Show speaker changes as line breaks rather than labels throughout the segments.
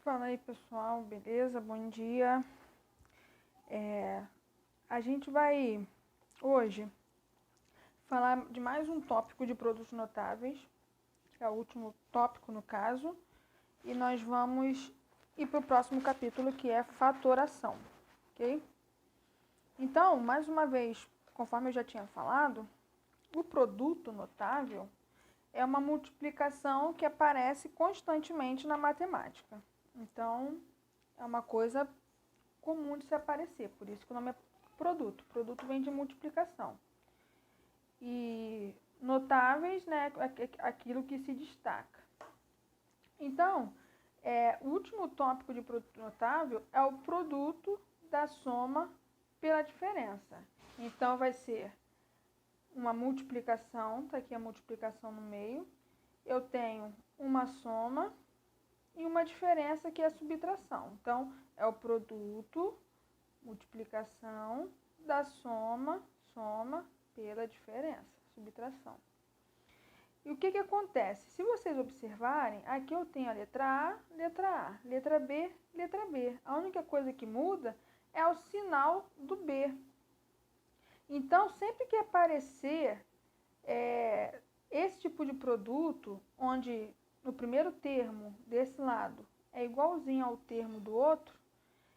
Fala aí, pessoal, beleza? Bom dia. A gente vai hoje falar de mais um tópico de produtos notáveis, que é o último tópico no caso, e nós vamos ir para o próximo capítulo, que é fatoração, ok? Então, mais uma vez, conforme eu já tinha falado, o produto notável é uma multiplicação que aparece constantemente na matemática. Então, é uma coisa comum de se aparecer, por isso que o nome é produto. Produto vem de multiplicação. E notáveis, né, aquilo que se destaca. Então, o último tópico de produto notável é o produto da soma pela diferença. Então, vai ser uma multiplicação, tá aqui a multiplicação no meio. Eu tenho uma soma e uma diferença que é a subtração. Então, é o produto, multiplicação da soma pela diferença, subtração. E o que acontece? Se vocês observarem, aqui eu tenho a letra A, letra B, letra B. A única coisa que muda é o sinal do B. Então, sempre que aparecer esse tipo de produto, onde no primeiro termo desse lado é igualzinho ao termo do outro,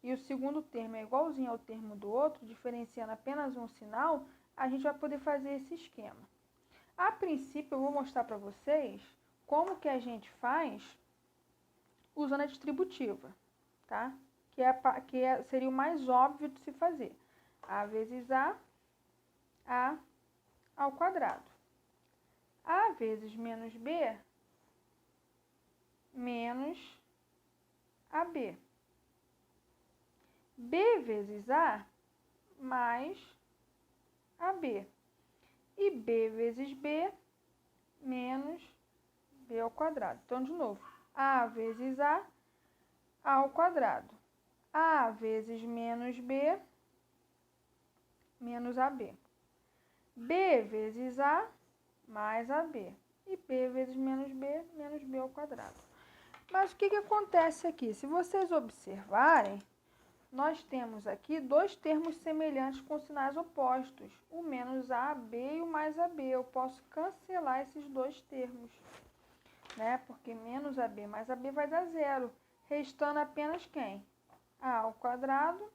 e o segundo termo é igualzinho ao termo do outro, diferenciando apenas um sinal, a gente vai poder fazer esse esquema. A princípio, eu vou mostrar para vocês como que a gente faz usando a distributiva, tá? Seria o mais óbvio de se fazer. A vezes A ao quadrado. A vezes menos B, menos AB. B vezes A, mais AB. E B vezes B, menos B ao quadrado. Então, de novo, A vezes A ao quadrado. A vezes menos B, menos AB. B vezes A, mais AB. E B vezes menos B ao quadrado. Mas o que acontece aqui? Se vocês observarem, nós temos aqui dois termos semelhantes com sinais opostos, o menos AB e o mais AB. Eu posso cancelar esses dois termos, né? Porque menos AB mais AB vai dar zero, restando apenas quem? A ao quadrado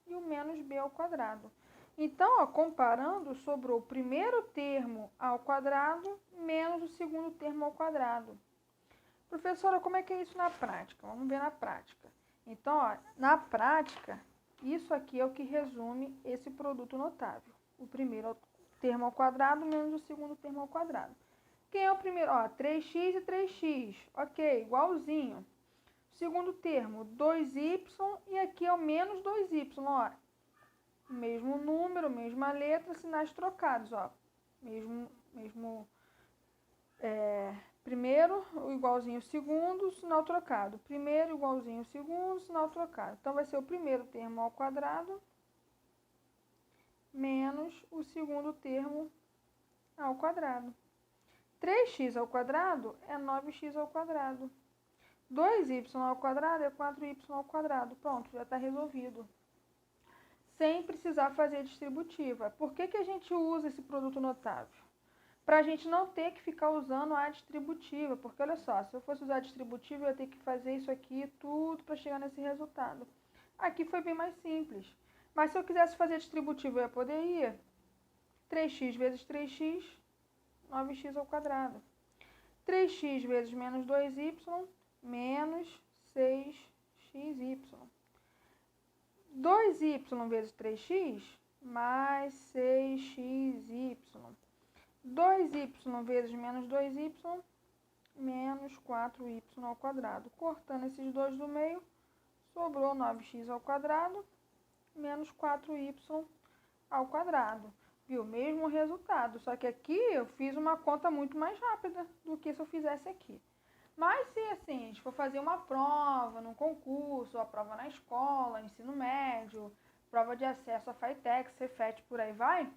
e o menos B ao quadrado. Então, ó, comparando, sobrou o primeiro termo ao quadrado menos o segundo termo ao quadrado. Professora, como é que é isso na prática? Vamos ver na prática. Então, ó, na prática, isso aqui é o que resume esse produto notável. O primeiro termo ao quadrado menos o segundo termo ao quadrado. Quem é o primeiro? Ó, 3x e 3x. Ok, igualzinho. Segundo termo, 2y e aqui é o menos 2y. Ó, mesmo número, mesma letra, sinais trocados. Ó, primeiro, o igualzinho ao segundo, sinal trocado. Primeiro, igualzinho ao segundo, sinal trocado. Então, vai ser o primeiro termo ao quadrado menos o segundo termo ao quadrado. 3x ao quadrado é 9x ao quadrado. 2y ao quadrado é 4y ao quadrado. Pronto, já está resolvido. Sem precisar fazer distributiva. Por que a gente usa esse produto notável? Para a gente não ter que ficar usando a distributiva, porque olha só, se eu fosse usar a distributiva, eu ia ter que fazer isso aqui tudo para chegar nesse resultado. Aqui foi bem mais simples. Mas se eu quisesse fazer distributiva, eu ia poder ir 3x vezes 3x, 9x ao quadrado. 3x vezes menos 2y, menos 6xy. 2y vezes 3x, mais 6xy. 2y vezes menos 2y, menos 4y ao quadrado. Cortando esses dois do meio, sobrou 9x ao quadrado, menos 4y ao quadrado. Viu? Mesmo resultado, só que aqui eu fiz uma conta muito mais rápida do que se eu fizesse aqui. Mas se assim, a gente for fazer uma prova num concurso, a prova na escola, ensino médio, prova de acesso a FATEC, Cefet, por aí vai,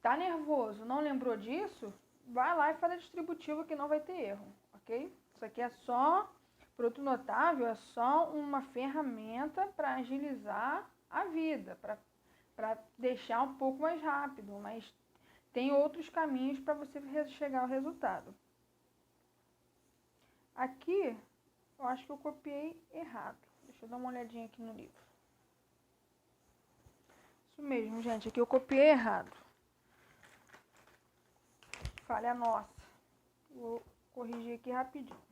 tá nervoso, não lembrou disso? Vai lá e faz a distributiva que não vai ter erro, ok? Isso aqui é só Produto notável é só uma ferramenta para agilizar a vida, para deixar um pouco mais rápido, mas tem outros caminhos para você chegar ao resultado. Aqui, eu acho que eu copiei errado. Deixa eu dar uma olhadinha aqui no livro. Isso mesmo, gente. Aqui eu copiei errado. Falha nossa. Vou corrigir aqui rapidinho.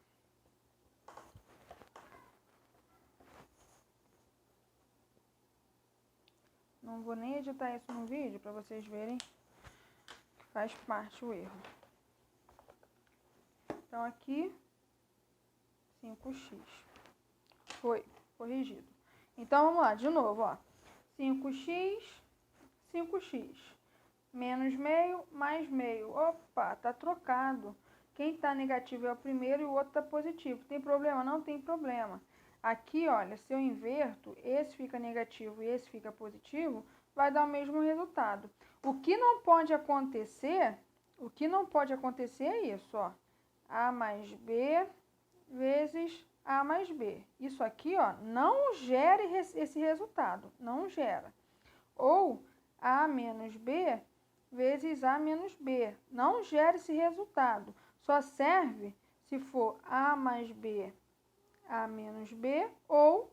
Não vou nem editar isso no vídeo para vocês verem que faz parte o erro. Então aqui 5x. Foi corrigido. Então vamos lá, de novo, ó. 5x, 5x. Menos meio, mais meio. Opa, tá trocado. Quem tá negativo é o primeiro e o outro tá positivo. Tem problema? Não tem problema. Aqui, olha, se eu inverto, esse fica negativo e esse fica positivo, vai dar o mesmo resultado. O que não pode acontecer é isso, ó. A mais B vezes A mais B. Isso aqui, ó, não gera esse resultado, não gera. Ou A menos B vezes A menos B, não gera esse resultado. Só serve se for A mais B, A menos B, ou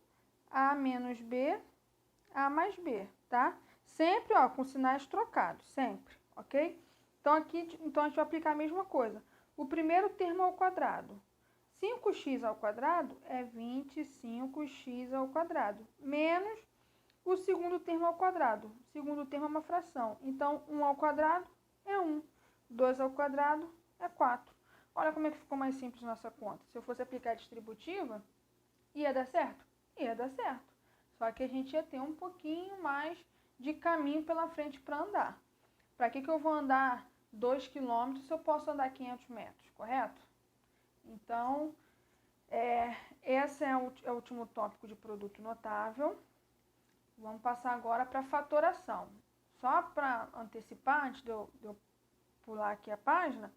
A menos B, A mais B, tá? Sempre, ó, com sinais trocados, sempre, ok? Então, então a gente vai aplicar a mesma coisa. O primeiro termo ao quadrado. 5x ao quadrado é 25x ao quadrado, menos o segundo termo ao quadrado. O segundo termo é uma fração. Então, 1 ao quadrado é 1. 2 ao quadrado é 4. Olha como é que ficou mais simples nossa conta. Se eu fosse aplicar a distributiva, ia dar certo? Ia dar certo. Só que a gente ia ter um pouquinho mais de caminho pela frente para andar. Para que eu vou andar 2 km se eu posso andar 500 metros, correto? Então, esse é o último tópico de produto notável. Vamos passar agora para fatoração. Só para antecipar, antes de eu pular aqui a página,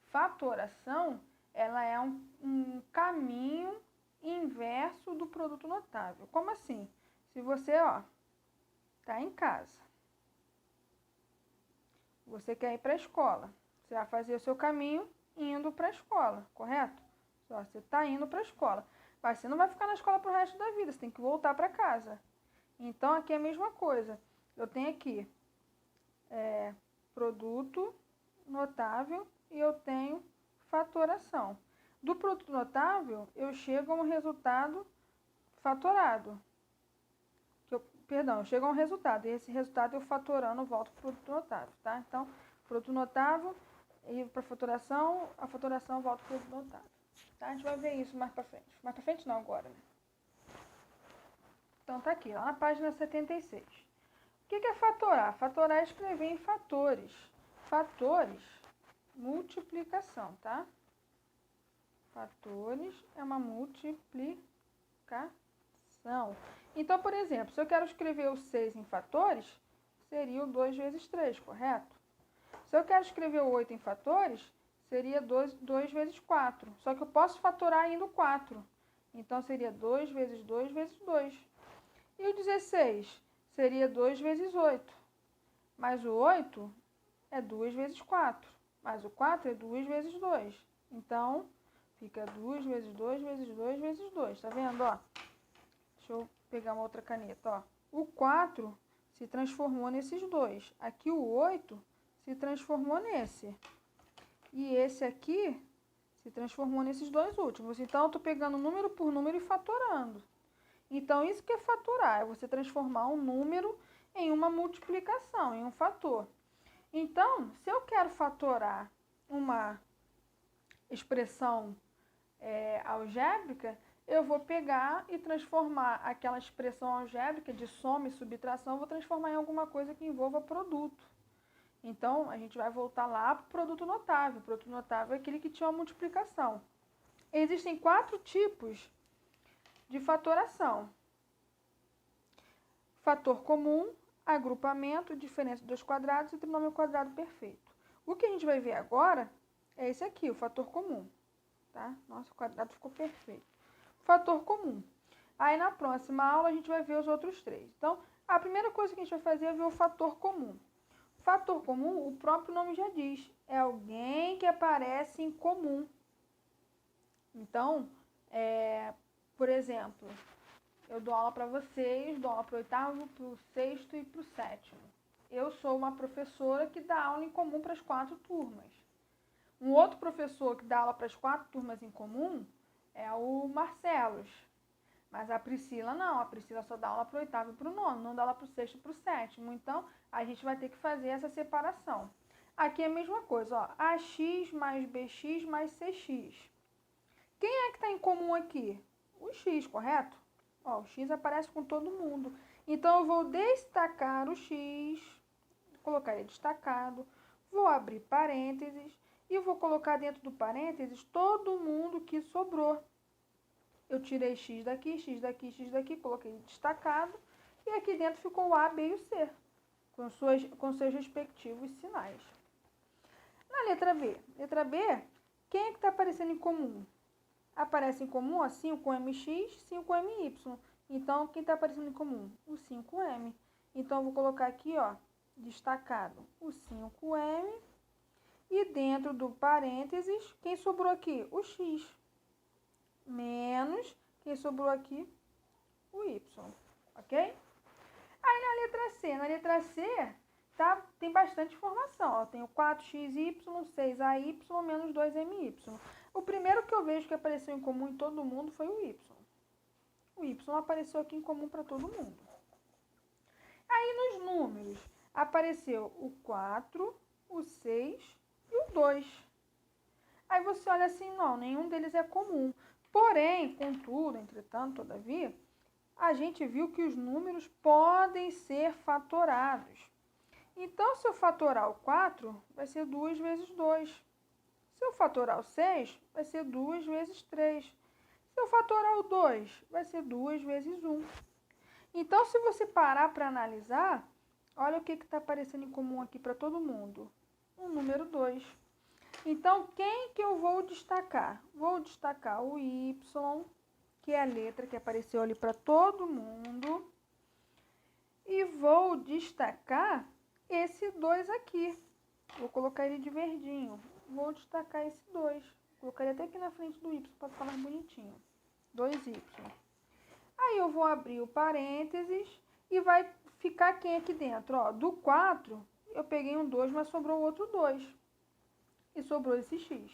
fatoração, ela é um caminho inverso do produto notável. Como assim? Se você, ó, tá em casa, você quer ir para a escola, você vai fazer o seu caminho indo para a escola, correto? Só você tá indo para a escola. Mas você não vai ficar na escola pro resto da vida, você tem que voltar para casa. Então, aqui é a mesma coisa. Eu tenho aqui produto notável e eu tenho fatoração. Do produto notável, eu chego a um resultado fatorado. Eu chego a um resultado. E esse resultado eu fatorando, volto para o produto notável, tá? Então, produto notável, e para fatoração, a fatoração volta para o produto notável. Tá? A gente vai ver isso mais para frente. Mais para frente não, agora, né? Então, tá aqui, lá na página 76. O que é fatorar? Fatorar é escrever em fatores. Fatores, multiplicação, tá? Fatores é uma multiplicação. Então, por exemplo, se eu quero escrever o 6 em fatores, seria o 2 vezes 3, correto? Se eu quero escrever o 8 em fatores, seria 2 vezes 4. Só que eu posso fatorar ainda o 4. Então, seria 2 vezes 2 vezes 2. E o 16 seria 2 vezes 8. Mas o 8 é 2 vezes 4. Mas o 4 é 2 vezes 2. Então, fica 2 vezes 2 vezes 2 vezes 2. Tá vendo, ó? Deixa eu pegar uma outra caneta, ó. O 4 se transformou nesses dois. Aqui o 8 se transformou nesse. E esse aqui se transformou nesses dois últimos. Então, eu tô pegando número por número e fatorando. Então, isso que é fatorar, é você transformar um número em uma multiplicação, em um fator. Então, se eu quero fatorar uma expressão algébrica, eu vou pegar e transformar aquela expressão algébrica de soma e subtração, vou transformar em alguma coisa que envolva produto. Então, a gente vai voltar lá para o produto notável. O produto notável é aquele que tinha uma multiplicação. Existem 4 tipos de fatoração. Fator comum, agrupamento, diferença dos quadrados e trinômio quadrado perfeito. O que a gente vai ver agora é esse aqui, o fator comum. Tá? Nossa, o quadrado ficou perfeito. fator comum. Aí na próxima aula a gente vai ver os outros 3. Então, a primeira coisa que a gente vai fazer é ver o fator comum. Fator comum, o próprio nome já diz, é alguém que aparece em comum. Então, por exemplo, eu dou aula para vocês, dou aula para o 8º, para o 6º e para o 7º. Eu sou uma professora que dá aula em comum para as 4 turmas. Um outro professor que dá aula para as 4 turmas em comum é o Marcelos. Mas a Priscila não, a Priscila só dá aula para o 8º e para o 9º, não dá aula para o 6º e para o 7º. Então, a gente vai ter que fazer essa separação. Aqui é a mesma coisa, ó, AX mais BX mais CX. Quem é que está em comum aqui? O X, correto? Ó, o X aparece com todo mundo. Então, eu vou destacar o X, colocar ele destacado, vou abrir parênteses e vou colocar dentro do parênteses todo mundo que sobrou. Eu tirei X daqui, X daqui, X daqui, coloquei destacado e aqui dentro ficou o A, B e o C, com seus respectivos sinais. Na letra B, quem é que está aparecendo em comum? Aparece em comum, ó, 5MX, 5MY. Então, quem está aparecendo em comum? O 5M. Então, eu vou colocar aqui, ó, destacado o 5M. E dentro do parênteses, quem sobrou aqui? O X. Menos, quem sobrou aqui? O Y. Ok? Aí, na letra C, tá, tem bastante informação. Ó, tem o 4XY, 6AY, menos 2MY. O primeiro que eu vejo que apareceu em comum em todo mundo foi o Y. O Y apareceu aqui em comum para todo mundo. Aí nos números apareceu o 4, o 6 e o 2. Aí você olha assim, não, nenhum deles é comum. Porém, contudo, entretanto, todavia, a gente viu que os números podem ser fatorados. Então, se eu fatorar o 4, vai ser 2 vezes 2. Se eu fatorar o 6, vai ser 2 vezes 3. Se eu fatorar o 2, vai ser 2 vezes 1. Então, se você parar para analisar, olha o que está aparecendo em comum aqui para todo mundo. O número 2. Então, quem que eu vou destacar? Vou destacar o Y, que é a letra que apareceu ali para todo mundo. E vou destacar esse 2 aqui. Vou colocar ele de verdinho. Vou destacar esse 2. Colocaria até aqui na frente do Y para ficar mais bonitinho. 2Y. Aí eu vou abrir o parênteses e vai ficar quem aqui dentro? Ó, do 4, eu peguei um 2, mas sobrou outro 2. E sobrou esse X.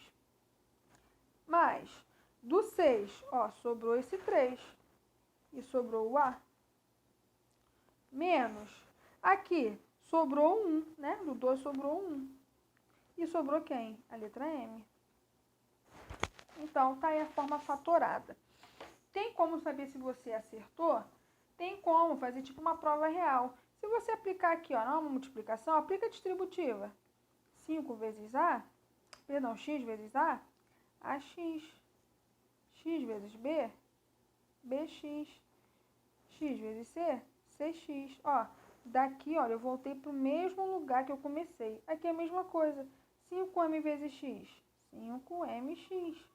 Mas, do 6, ó, sobrou esse 3. E sobrou o A. Menos, aqui, sobrou 1, né? Do 2 sobrou 1. E sobrou quem? A letra M. Então, tá aí a forma fatorada. Tem como saber se você acertou? Tem como fazer tipo uma prova real. Se você aplicar aqui, ó, não uma multiplicação, aplica a distributiva. 5 vezes A, perdão, X vezes A, AX. X vezes B, BX. X vezes C, CX. Ó, daqui, olha, eu voltei para o mesmo lugar que eu comecei. Aqui é a mesma coisa. 5M vezes X, 5MX.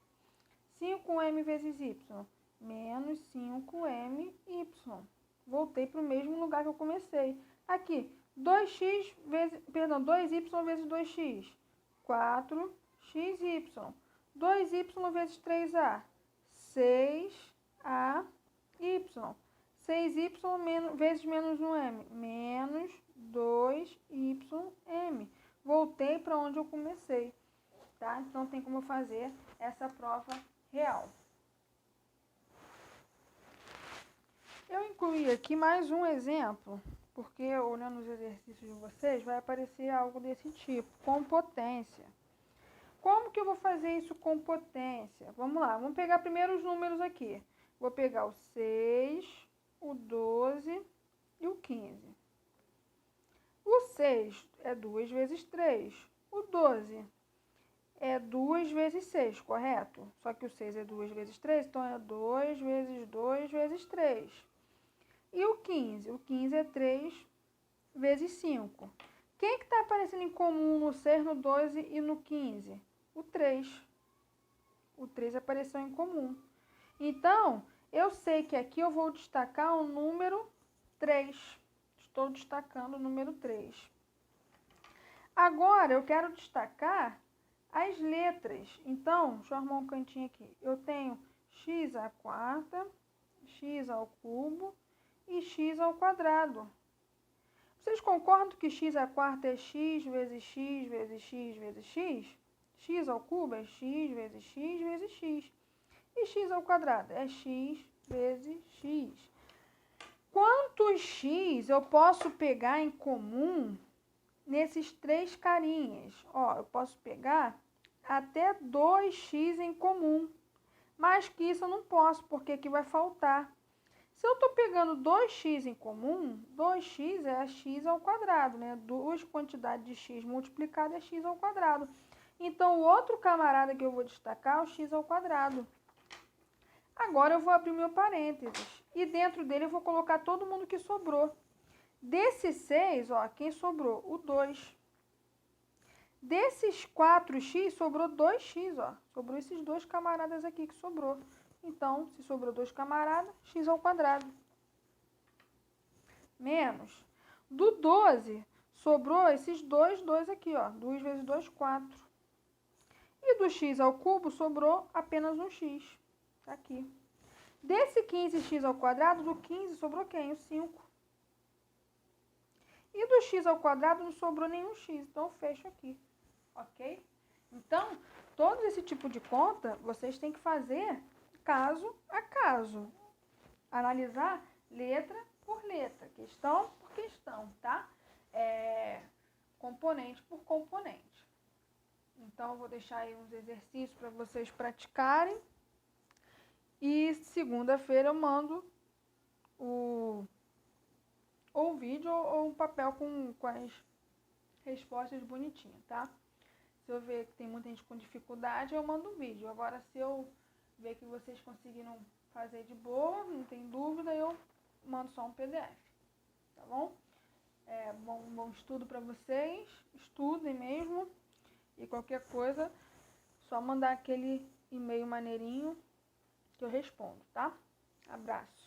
5M vezes Y, menos 5MY. Voltei para o mesmo lugar que eu comecei. Aqui, 2y vezes 2x, 4xy. 2y vezes 3a, 6ay. 6y vezes menos 1m, menos 2ym. Voltei para onde eu comecei, tá? Então, tem como fazer essa prova real. Eu incluí aqui mais um exemplo, porque olhando os exercícios de vocês, vai aparecer algo desse tipo, com potência. Como que eu vou fazer isso com potência? Vamos lá, vamos pegar primeiro os números aqui. Vou pegar o 6, o 12 e o 15. O 6 é 2 vezes 3. O 12 é 2 vezes 6, correto? Só que o 6 é 2 vezes 3, então é 2 vezes 2 vezes 3. E o 15? O 15 é 3 vezes 5. Quem que está aparecendo em comum no 6, no 12 e no 15? O 3. O 3 apareceu em comum. Então, eu sei que aqui eu vou destacar o número 3. Estou destacando o número 3. Agora, eu quero destacar as letras. Então, deixa eu arrumar um cantinho aqui. Eu tenho x à quarta, x ao cubo e x ao quadrado. Vocês concordam que x à quarta é x vezes x vezes x vezes x? X ao cubo é x vezes x vezes x. E x ao quadrado é x vezes x. Quantos x eu posso pegar em comum nesses três carinhas? Ó, eu posso pegar até 2x em comum. Mais que isso eu não posso, porque aqui vai faltar. Se eu estou pegando 2x em comum, 2x é x ao quadrado, né? Duas quantidades de x multiplicado é x ao quadrado. Então, o outro camarada que eu vou destacar é o x ao quadrado. Agora eu vou abrir meu parênteses. E dentro dele eu vou colocar todo mundo que sobrou. Desse 6, ó, quem sobrou? O 2. Desses 4x, sobrou 2x, ó. Sobrou esses dois camaradas aqui que sobrou. Então, se sobrou 2 camaradas, x ao quadrado. Menos. Do 12, sobrou esses 2 aqui, ó. 2 vezes 2, 4. E do x ao cubo, sobrou apenas um x. Tá aqui. Desse 15x ao quadrado, do 15 sobrou quem? O 5. E do x ao quadrado não sobrou nenhum x. Então, eu fecho aqui. Ok? Então, todo esse tipo de conta, vocês têm que fazer caso a caso. Analisar letra por letra, questão por questão, tá? Componente por componente. Então, eu vou deixar aí uns exercícios para vocês praticarem. E segunda-feira eu mando o vídeo ou um papel com as respostas bonitinhas, tá? Se eu ver que tem muita gente com dificuldade, eu mando um vídeo. Agora, se eu ver que vocês conseguiram fazer de boa, não tem dúvida, eu mando só um PDF, tá bom? Bom estudo para vocês, estudem mesmo. E qualquer coisa, só mandar aquele e-mail maneirinho que eu respondo, tá? Abraço.